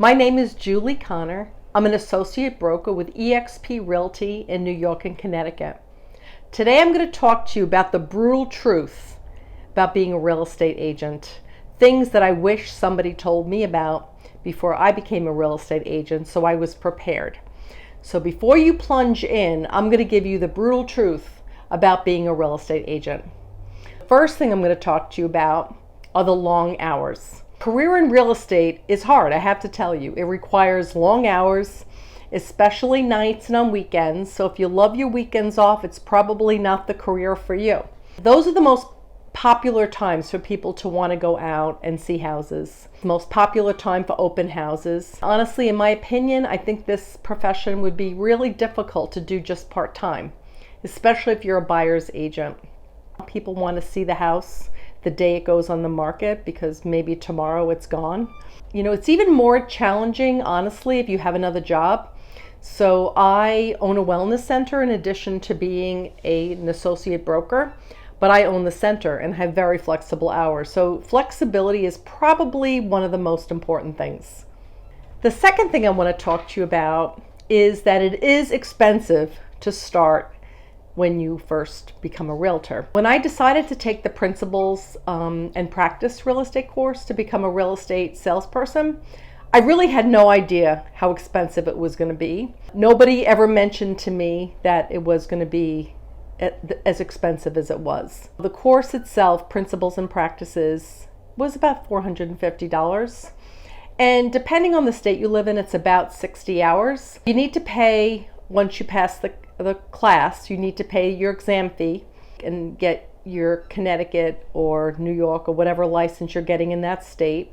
My name is Julie Connor. I'm an associate broker with eXp Realty in New York and Connecticut. Today I'm going to talk to you about the brutal truth about being a real estate agent. Things that I wish somebody told me about before I became a real estate agent, so I was prepared. So before you plunge in, I'm going to give you the brutal truth about being a real estate agent. First thing I'm going to talk to you about are the long hours. Career in real estate is hard, I have to tell you. It requires long hours, especially nights and on weekends. So if you love your weekends off, it's probably not the career for you. Those are the most popular times for people to want to go out and see houses. The most popular time for open houses. Honestly, in my opinion, I think this profession would be really difficult to do just part-time, especially if you're a buyer's agent. People want to see the house the day it goes on the market because maybe tomorrow it's gone. You know, it's even more challenging, honestly, if you have another job. So I own a wellness center in addition to being an associate broker, but I own the center and have very flexible hours. So flexibility is probably one of the most important things. The second thing I want to talk to you about is that it is expensive to start when you first become a realtor. When I decided to take the principles and practice real estate course to become a real estate salesperson, I really had no idea how expensive it was going to be. Nobody ever mentioned to me that it was going to be as expensive as it was. The course itself, Principles and Practices, was about $450. And depending on the state you live in, it's about 60 hours. You need to pay, once you pass the class, you need to pay your exam fee and get your Connecticut or New York or whatever license you're getting in that state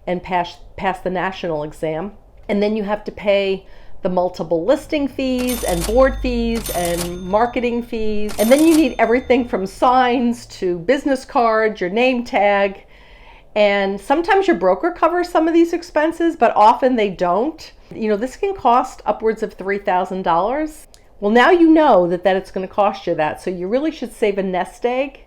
and pass the national exam. And then you have to pay the multiple listing fees and board fees and marketing fees. And then you need everything from signs to business cards, your name tag. And sometimes your broker covers some of these expenses, but often they don't. You know, this can cost upwards of $3,000. Well, now you know that it's going to cost you that, so you really should save a nest egg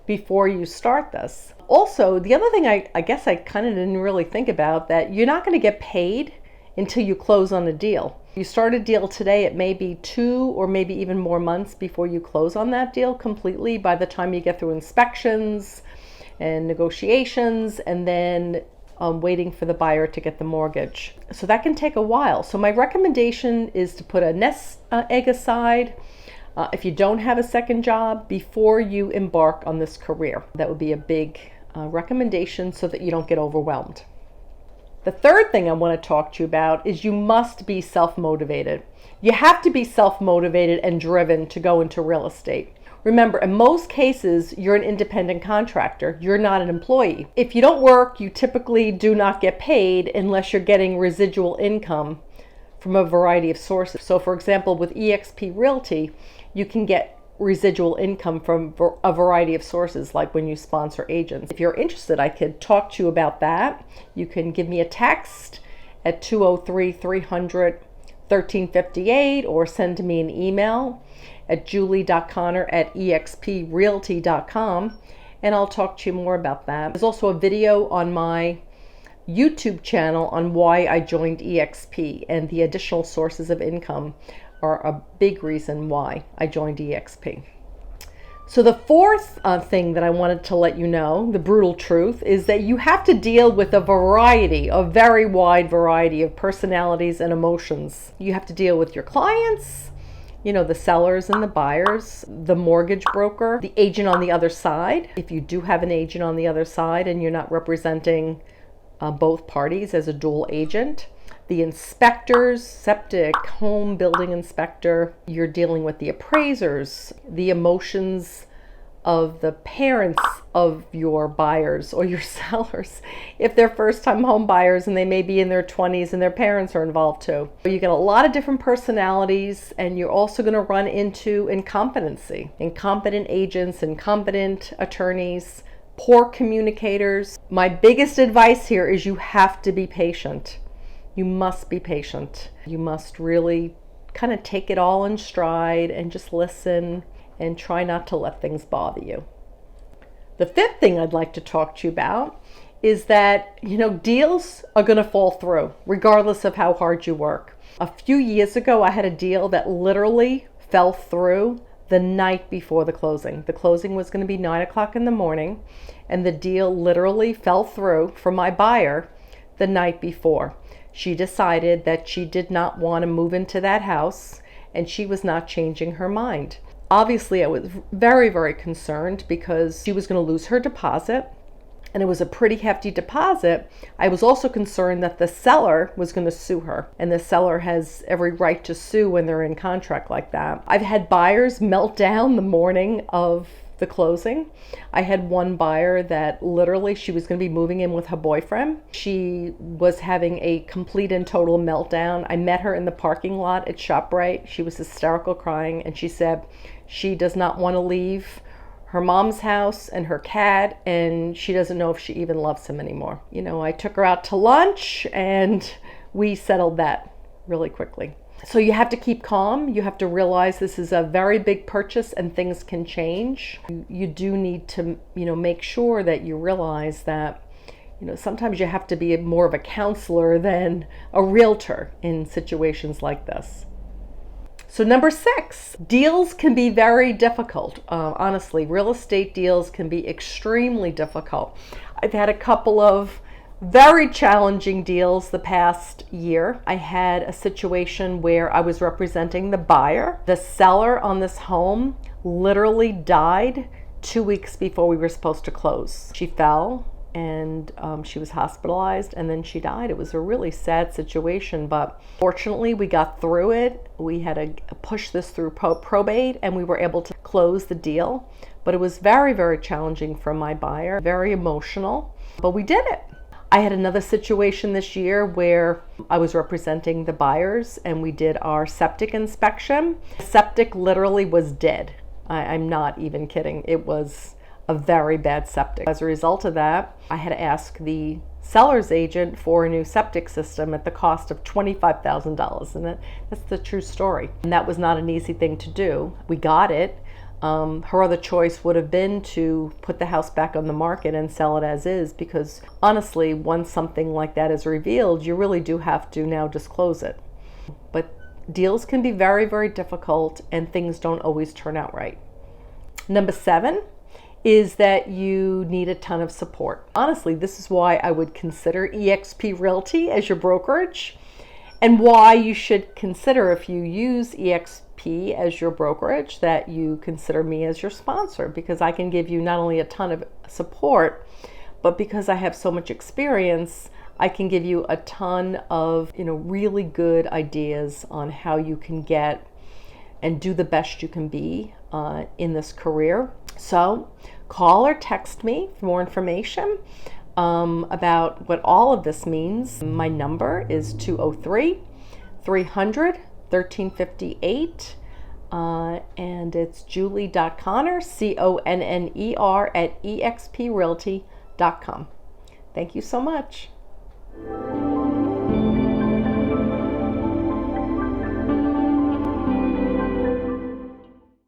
before you start this. Also, the other thing I guess I kind of didn't really think about, that you're not going to get paid until you close on a deal. You start a deal today, it may be 2 or maybe even more months before you close on that deal completely by the time you get through inspections and negotiations and then waiting for the buyer to get the mortgage. So that can take a while. So my recommendation is to put a nest egg aside if you don't have a second job before you embark on this career. That would be a big recommendation so that you don't get overwhelmed. The third thing I want to talk to you about is you must be self-motivated. You have to be self-motivated and driven to go into real estate. Remember, in most cases, you're an independent contractor. You're not an employee. If you don't work, you typically do not get paid unless you're getting residual income from a variety of sources. So for example, with eXp Realty, you can get residual income from a variety of sources, like when you sponsor agents. If you're interested, I could talk to you about that. You can give me a text at 203-300-1358 or send me an email at julie.connor@exprealty.com, and I'll talk to you more about that. There's also a video on my YouTube channel on why I joined eXp, and the additional sources of income are a big reason why I joined eXp. So the fourth thing that I wanted to let you know, the brutal truth, is that you have to deal with a very wide variety of personalities and emotions. You have to deal with your clients, you know, the sellers and the buyers, the mortgage broker, the agent on the other side. If you do have an agent on the other side and you're not representing both parties as a dual agent, the inspectors, septic, home, building inspector, you're dealing with the appraisers, the emotions of the parents of your buyers or your sellers. If they're first-time home buyers and they may be in their 20s and their parents are involved too. You get a lot of different personalities, and you're also going to run into incompetency. Incompetent agents, incompetent attorneys, poor communicators. My biggest advice here is you have to be patient. You must be patient. You must really kind of take it all in stride and just listen and try not to let things bother you. The fifth thing I'd like to talk to you about is that, deals are going to fall through regardless of how hard you work. A few years ago, I had a deal that literally fell through the night before the closing. The closing was going to be 9 o'clock in the morning, and the deal literally fell through for my buyer the night before. She decided that she did not want to move into that house, and she was not changing her mind. Obviously, I was very, very concerned because she was going to lose her deposit, and it was a pretty hefty deposit. I was also concerned that the seller was going to sue her, and the seller has every right to sue when they're in contract like that. I've had buyers melt down the morning of the closing. I had one buyer that literally she was going to be moving in with her boyfriend. She was having a complete and total meltdown. I met her in the parking lot at ShopRite. She was hysterical crying, and she said she does not want to leave her mom's house and her cat, and she doesn't know if she even loves him anymore. I took her out to lunch and we settled that really quickly. So you have to keep calm. You have to realize this is a very big purchase and things can change. You do need to, make sure that you realize that, sometimes you have to be more of a counselor than a realtor in situations like this. So number 6, deals can be very difficult. Honestly, real estate deals can be extremely difficult. I've had a couple of very challenging deals the past year. I had a situation where I was representing the buyer. The seller on this home literally died 2 weeks before we were supposed to close. She fell and she was hospitalized, and then she died. It was a really sad situation, but fortunately we got through it. We had to push this through probate, and we were able to close the deal. But it was very, very challenging for my buyer, very emotional, but we did it. I had another situation this year where I was representing the buyers, and we did our septic inspection. Septic literally was dead. I'm not even kidding. It was a very bad septic. As a result of that, I had to ask the seller's agent for a new septic system at the cost of $25,000, and that's the true story. And that was not an easy thing to do. We got it. Her other choice would have been to put the house back on the market and sell it as is, because honestly, once something like that is revealed, you really do have to now disclose it. But deals can be very, very difficult, and things don't always turn out right. Number 7 is that you need a ton of support. Honestly, this is why I would consider eXp Realty as your brokerage, and why you should consider, if you use eXp as your brokerage, that you consider me as your sponsor, because I can give you not only a ton of support, but because I have so much experience, I can give you a ton of really good ideas on how you can get and do the best you can be in this career. So call or text me for more information about what all of this means. My number is 203-300-1358, and it's Julie.Conner, CONNER, @exprealty.com. Thank you so much.